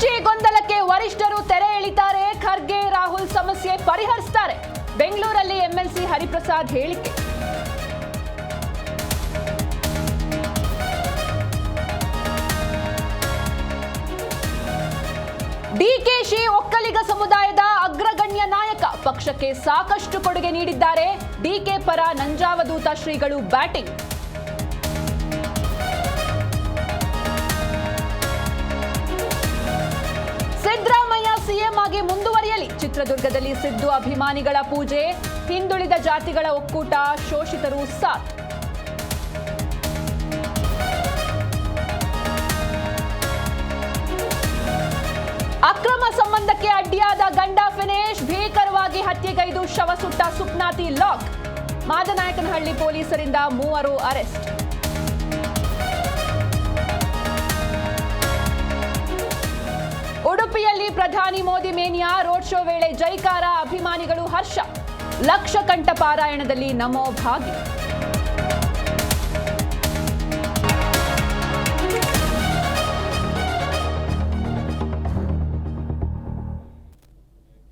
ಕುರ್ಚಿ ಗೊಂದಲಕ್ಕೆ ವರಿಷ್ಠರು ತೆರೆ ಎಳಿತಾರೆ. ಖರ್ಗೆ ರಾಹುಲ್ ಸಮಸ್ಯೆ ಪರಿಹರಿಸುತ್ತಾರೆ. ಬೆಂಗಳೂರಲ್ಲಿ ಎಂಎಲ್ಸಿ ಹರಿಪ್ರಸಾದ್ ಹೇಳಿಕೆ. ಡಿಕೆಶಿ ಒಕ್ಕಲಿಗ ಸಮುದಾಯದ ಅಗ್ರಗಣ್ಯ ನಾಯಕ. ಪಕ್ಷಕ್ಕೆ ಸಾಕಷ್ಟು ಕೊಡುಗೆ ನೀಡಿದ್ದಾರೆ. ಡಿಕೆ ಪರ ನಂಜಾವಧೂತ ಶ್ರೀಗಳು ಬ್ಯಾಟಿಂಗ್. ಸಿದ್ದರಾಮಯ್ಯ ಸಿಎಂ ಆಗಿ ಮುಂದುವರಿಯಲಿ. ಚಿತ್ರದುರ್ಗದಲ್ಲಿ ಸಿದ್ದು ಅಭಿಮಾನಿಗಳ ಪೂಜೆ. ಹಿಂದುಳಿದ ಜಾತಿಗಳ ಒಕ್ಕೂಟ, ಶೋಷಿತರು ಸಾಥ್. ಅಕ್ರಮ ಸಂಬಂಧಕ್ಕೆ ಅಡ್ಡಿಯಾದ ಗಂಡ ಫಿನೇಶ್. ಭೀಕರವಾಗಿ ಹತ್ಯೆಗೈದು ಶವ ಸುಟ್ಟ ಸುಪ್ನಾತಿ ಲಾಕ್. ಮಾದನಾಯಕನಹಳ್ಳಿ ಪೊಲೀಸರಿಂದ 3 ಅರೆಸ್ಟ್. ಉಡುಪಿಯಲ್ಲಿ ಪ್ರಧಾನಿ ಮೋದಿ ಮೇನಿಯಾ. ರೋಡ್ ಶೋ ವೇಳೆ ಜೈಕಾರ. ಅಭಿಮಾನಿಗಳು ಹರ್ಷ. ಲಕ್ಷ ಕಂಠ ಪಾರಾಯಣದಲ್ಲಿ ನಮೋ ಭಾಗಿ.